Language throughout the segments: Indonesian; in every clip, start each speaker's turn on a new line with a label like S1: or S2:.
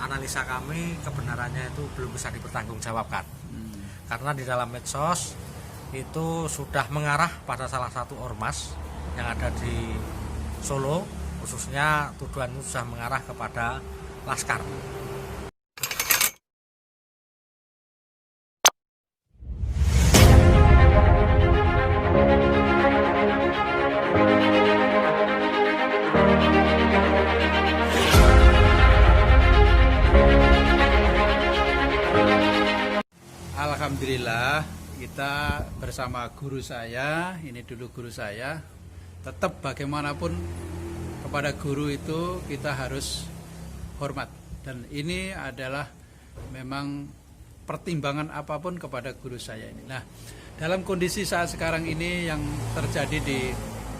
S1: analisa kami kebenarannya itu belum bisa dipertanggungjawabkan. Karena di dalam medsos itu sudah mengarah pada salah satu ormas yang ada di Solo, khususnya tuduhan itu sudah mengarah kepada Laskar.
S2: Alhamdulillah kita bersama guru saya, ini dulu guru saya, tetap bagaimanapun kepada guru itu kita harus hormat. Dan ini adalah memang pertimbangan apapun kepada guru saya ini. Nah, dalam kondisi saat sekarang ini yang terjadi di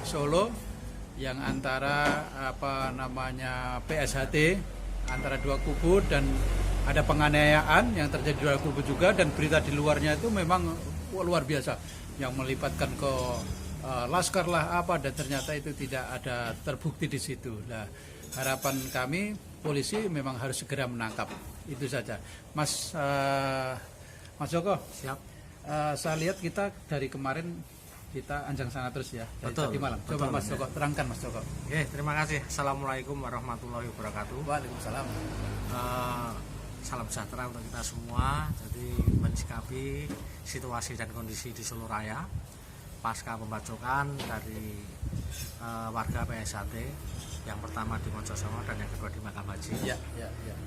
S2: Solo, yang antara PSHT antara dua kubu dan ada penganiayaan yang terjadi di luar kubu juga, dan berita di luarnya itu memang luar biasa yang melibatkan ke Laskar lah dan ternyata itu tidak ada terbukti di situ. Nah, harapan kami polisi memang harus segera menangkap, itu saja. Mas Joko,
S1: Siap.
S2: Saya lihat kita dari kemarin kita anjang sana terus ya, dari
S1: Betul,
S2: tadi malam. Coba
S1: betul,
S2: Mas Joko terangkan, Mas Joko.
S1: Oke, terima kasih. Assalamualaikum warahmatullahi wabarakatuh.
S2: Waalaikumsalam.
S1: Salam sejahtera untuk kita semua. Jadi mensikapi situasi dan kondisi di Solo Raya pasca pembacokan dari warga PSHT, yang pertama di Mojosongo dan yang kedua di Makam Haji.
S2: Ya.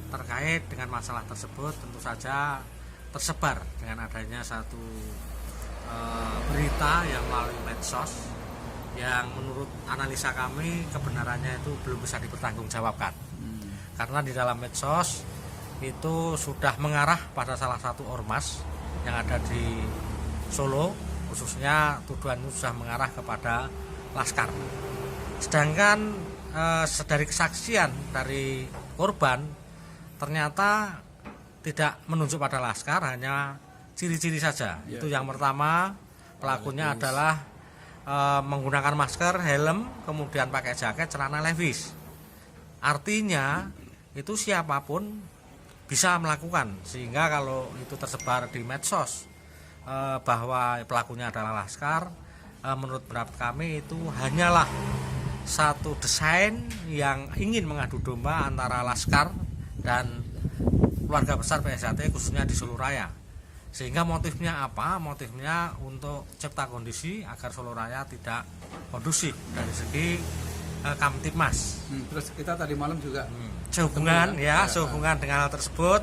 S1: Terkait dengan masalah tersebut, tentu saja tersebar dengan adanya satu berita yang melalui medsos yang menurut analisa kami kebenarannya itu belum bisa dipertanggungjawabkan. Karena di dalam medsos itu sudah mengarah pada salah satu ormas yang ada di Solo, khususnya tuduhan itu sudah mengarah kepada Laskar. Sedangkan dari kesaksian dari korban ternyata tidak menunjuk pada Laskar, hanya ciri-ciri saja.
S2: Ya.
S1: Itu yang pertama, pelakunya adalah menggunakan masker, helm, kemudian pakai jaket, celana levis. Artinya itu siapapun bisa melakukan, sehingga kalau itu tersebar di medsos bahwa pelakunya adalah Laskar, menurut pendapat kami itu hanyalah satu desain yang ingin mengadu domba antara Laskar dan keluarga besar PSHT khususnya di Solo Raya. Sehingga motifnya apa? Motifnya untuk cipta kondisi agar Solo Raya tidak kondusif dari segi Kamtibmas.
S2: Terus kita tadi malam juga
S1: Sehubungan dengan hal tersebut,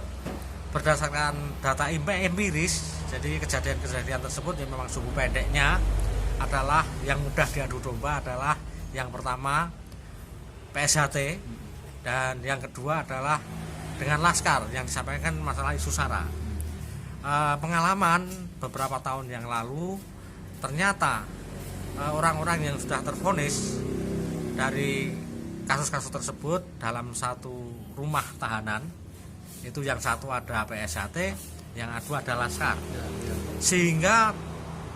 S1: berdasarkan data empiris, jadi kejadian-kejadian tersebut yang memang sungguh pendeknya adalah yang mudah diadu domba adalah yang pertama PSHT, dan yang kedua adalah dengan Laskar yang disampaikan masalah isu SARA. Pengalaman beberapa tahun yang lalu ternyata orang-orang yang sudah tervonis dari kasus-kasus tersebut dalam satu rumah tahanan, itu yang satu ada PSHT, yang kedua ada Laskar, sehingga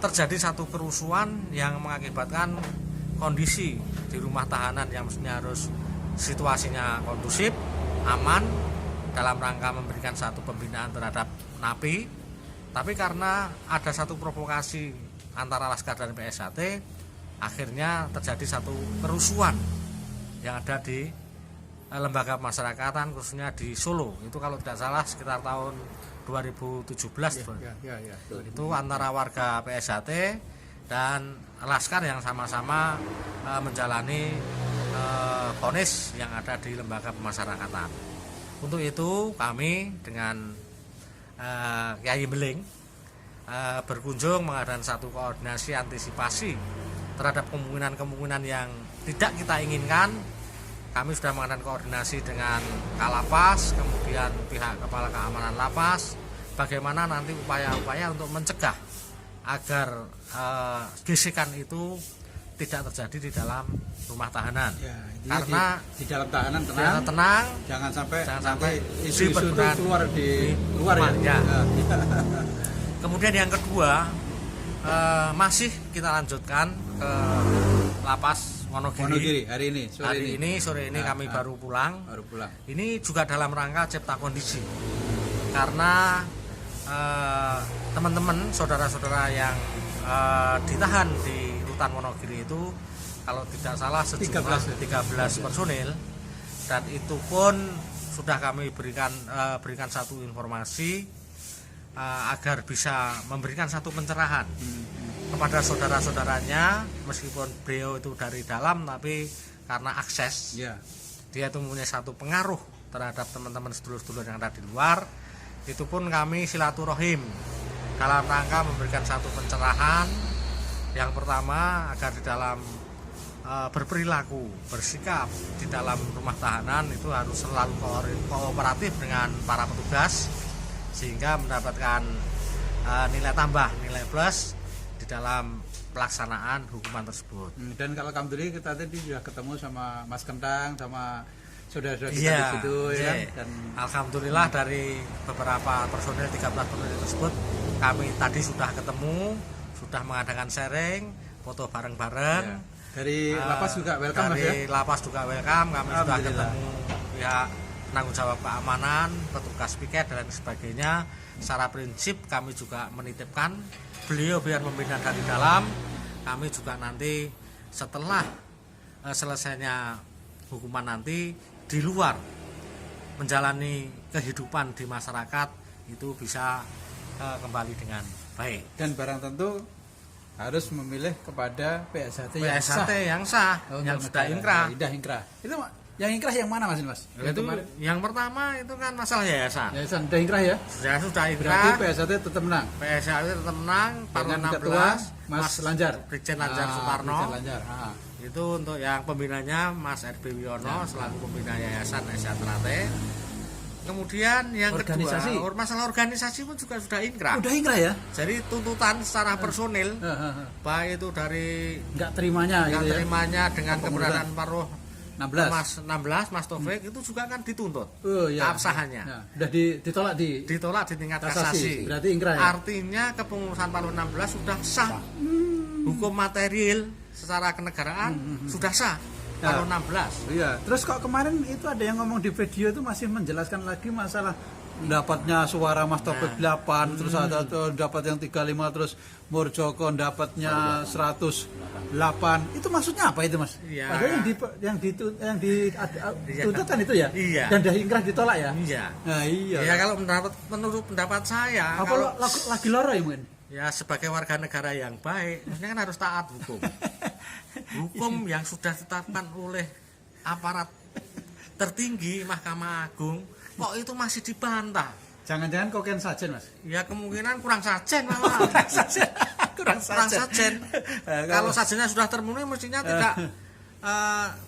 S1: terjadi satu kerusuhan yang mengakibatkan kondisi di rumah tahanan yang mestinya harus situasinya kondusif, aman, dalam rangka memberikan satu pembinaan terhadap napi, tapi karena ada satu provokasi antara Laskar dan PSHT, akhirnya terjadi satu kerusuhan yang ada di lembaga pemasyarakatan khususnya di Solo. Itu kalau tidak salah sekitar tahun 2017
S2: ya.
S1: Itu antara warga PSHT dan Laskar yang sama-sama menjalani vonis yang ada di lembaga pemasyarakatan. Untuk itu kami dengan Kiai Beling berkunjung mengadakan satu koordinasi antisipasi terhadap kemungkinan-kemungkinan yang tidak kita inginkan. Kami sudah mengadakan koordinasi dengan Kalapas, kemudian pihak Kepala Keamanan Lapas, bagaimana nanti upaya-upaya untuk mencegah agar gesekan itu tidak terjadi di dalam rumah tahanan.
S2: Ya,
S1: karena
S2: di dalam tahanan
S1: tenang,
S2: jangan sampai
S1: isu-isu
S2: itu keluar di luar ya.
S1: Kemudian yang kedua, masih kita lanjutkan ke Lapas Wonogiri.
S2: hari ini,
S1: sore ini kami baru pulang.
S2: Baru pulang.
S1: Ini juga dalam rangka cipta kondisi. Karena teman-teman, saudara-saudara yang ditahan di rutan Wonogiri itu kalau tidak salah sejumlah 13 personil, dan itu pun sudah kami berikan satu informasi agar bisa memberikan satu pencerahan kepada saudara-saudaranya, meskipun beliau itu dari dalam tapi karena akses dia itu mempunyai satu pengaruh terhadap teman-teman sedulur-sedulur yang ada di luar. Itu pun kami silaturahim dalam rangka memberikan satu pencerahan. Yang pertama, agar di dalam berperilaku, bersikap di dalam rumah tahanan itu harus selalu kooperatif dengan para petugas, sehingga mendapatkan nilai tambah, nilai plus di dalam pelaksanaan hukuman tersebut.
S2: Dan kalau alhamdulillah kita tadi sudah ketemu sama Mas Kentang, sama saudara-saudara kita di situ ya. Dan
S1: alhamdulillah dari beberapa personil 13 personil tersebut kami tadi sudah ketemu, sudah mengadakan sharing, foto bareng-bareng.
S2: Dari lapas juga welcome Mas ya.
S1: Dari lapas juga welcome, kami sudah ketemu pihak penanggung jawab keamanan, petugas piket dan sebagainya. Secara prinsip kami juga menitipkan beliau biar membina dari dalam. Kami juga nanti setelah selesainya hukuman nanti di luar menjalani kehidupan di masyarakat itu bisa kembali dengan baik.
S2: Dan barang tentu harus memilih kepada PSHT
S1: yang sah, yang sudah inkrah.
S2: Itu yang inkrah yang mana Mas?
S1: Itu yang pertama itu kan masalah yayasan.
S2: Yayasan sudah inkrah ya?
S1: Sudah inkrah.
S2: Berarti PSHT tetap menang.
S1: PSHT tetap menang.
S2: Dengan ketua Mas Lanjar.
S1: Brigjen Lanjar Suparno.
S2: Lanjar.
S1: Itu untuk yang pembinanya Mas RB Wiono selaku pembina Yayasan Asia Ternate. Kemudian yang
S2: organisasi.
S1: Kedua, masalah organisasi pun juga sudah inkrah.
S2: Udah inkrah ya?
S1: Jadi tuntutan secara personil, baik itu dari
S2: nggak terimanya
S1: dengan keberadaan paruh
S2: 16
S1: Mas Taufik itu juga kan dituntut keabsahannya.
S2: Sudah ditolak
S1: di tingkat kasasi.
S2: Berarti inkrah ya?
S1: Artinya kepengurusan paruh 16 sudah sah. Hukum material secara kenegaraan sudah sah. Paruh 16.
S2: Iya. Terus kok kemarin itu ada yang ngomong di video itu masih menjelaskan lagi masalah dapatnya suara Mas Taufik 8, terus ada dapat yang 35, terus Murjoko dapatnya 108. Itu maksudnya apa itu Mas?
S1: Iya.
S2: Padahal yang dituntut kan itu ya?
S1: Iya.
S2: Dan dari inkrah ditolak ya?
S1: Iya.
S2: Nah, iya.
S1: Ya kalau menurut pendapat saya,
S2: apa lagi loro ya mungkin?
S1: Ya sebagai warga negara yang baik, maksudnya kan harus taat hukum. Hukum yang sudah ditetapkan oleh aparat tertinggi Mahkamah Agung, kok itu masih dibantah?
S2: Jangan-jangan kokain sajen Mas?
S1: Ya kemungkinan kurang sajen malah. kurang sajen. Kalau sajennya sudah terpenuhi mestinya tidak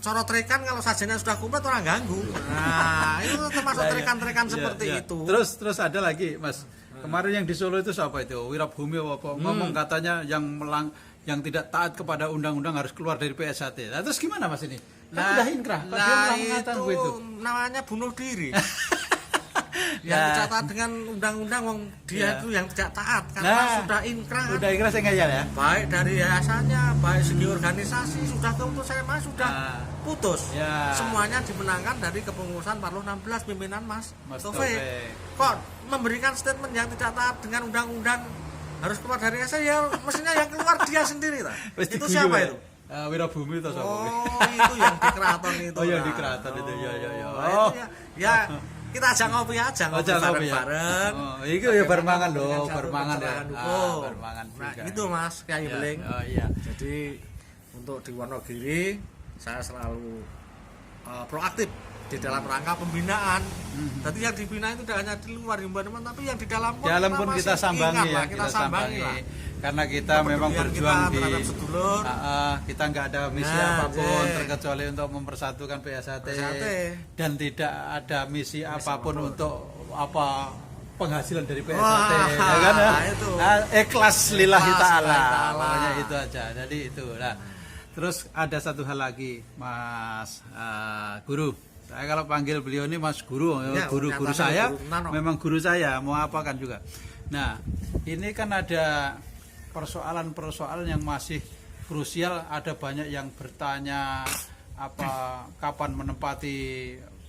S1: corot rekan. Kalau sajennya sudah komplit orang ganggu. Nah itu termasuk rekan-rekan seperti itu.
S2: Terus ada lagi Mas. Kemarin yang di Solo itu siapa itu? Wirabhumi apa? Ngomong katanya yang tidak taat kepada undang-undang harus keluar dari PSHT. Nah, terus gimana Mas ini? Kan udah inkrah.
S1: Itu namanya bunuh diri. Yang dicatat dengan undang-undang dia itu yang tidak taat karena sudah inkrah.
S2: Sudah inkrah saya ngajak ya.
S1: Baik dari yayasannya, baik segi organisasi sudah sudah putus.
S2: Ya.
S1: Semuanya dimenangkan dari kepengurusan Paruh 16 pimpinan Mas Taufik. Kok memberikan statement yang tidak taat dengan undang-undang harus keluar dari yayasan, ya mestinya yang keluar dia sendiri lah. Itu siapa itu?
S2: Wirabhumi itu siapa?
S1: Oh, itu yang di keraton itu.
S2: Oh, yang di keraton itu.
S1: Ya. Kita ajak ngopi aja, ngopi bareng-bareng.
S2: Itu ya bermangan loh, bermangan ya.
S1: Bermangan. Nah, itu Mas Kyai Beling.
S2: Oh iya.
S1: Jadi untuk di Wonogiri saya selalu proaktif di dalam rangka pembinaan. Jadi yang dibina itu tidak hanya di luar himbauan, tapi yang di dalam
S2: pun kita sambangi ya, kita sambangi lah. Karena kita memang berjuang di sedulur. Kita nggak ada misi apapun terkecuali untuk mempersatukan PSHT dan tidak ada misi apapun untuk penghasilan dari PSHT, ya kan ya? Ikhlas lillahi ta'ala. Pokoknya itu aja. Jadi itu. Nah, terus ada satu hal lagi, Mas Guru. Saya kalau panggil beliau ini Mas Guru, guru saya, memang guru saya, mau apa kan juga. Nah, ini kan ada persoalan-persoalan yang masih krusial. Ada banyak yang bertanya kapan menempati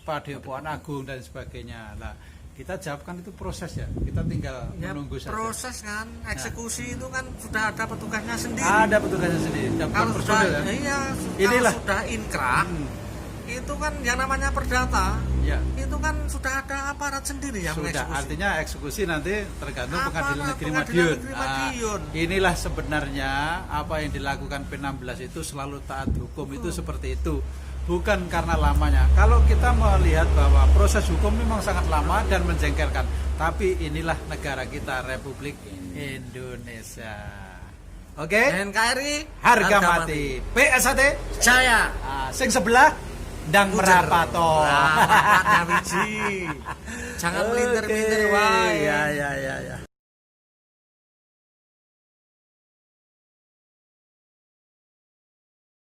S2: Padepokan Agung dan sebagainya. Nah, kita jawabkan itu proses ya. Kita tinggal
S1: Ya,
S2: menunggu saja.
S1: proses kan, eksekusi itu kan sudah ada petugasnya sendiri.
S2: Ada petugasnya sendiri.
S1: Kalau sudah,
S2: Personil, kan?
S1: iya,
S2: Inilah.
S1: kalau sudah inkrah, itu kan yang namanya perdata,
S2: Ya.
S1: itu kan sudah ada aparat sendiri yang
S2: Sudah,
S1: mengeksekusi.
S2: artinya eksekusi nanti tergantung
S1: Aparat
S2: pengadilan negeri
S1: pengadilan
S2: Madiun.
S1: negeri Madiun.
S2: Inilah sebenarnya apa yang dilakukan P16 itu selalu taat hukum itu seperti itu. Bukan karena lamanya. Kalau kita melihat bahwa proses hukum memang sangat lama dan menjengkelkan, tapi inilah negara kita, Republik Indonesia. Oke?
S1: NKRI
S2: Harga mati. PSAT
S1: Jaya.
S2: sing sebelah ndang merapato.
S1: Merapat ya, wiji. Jangan melintir-melintir wae.
S2: Ya.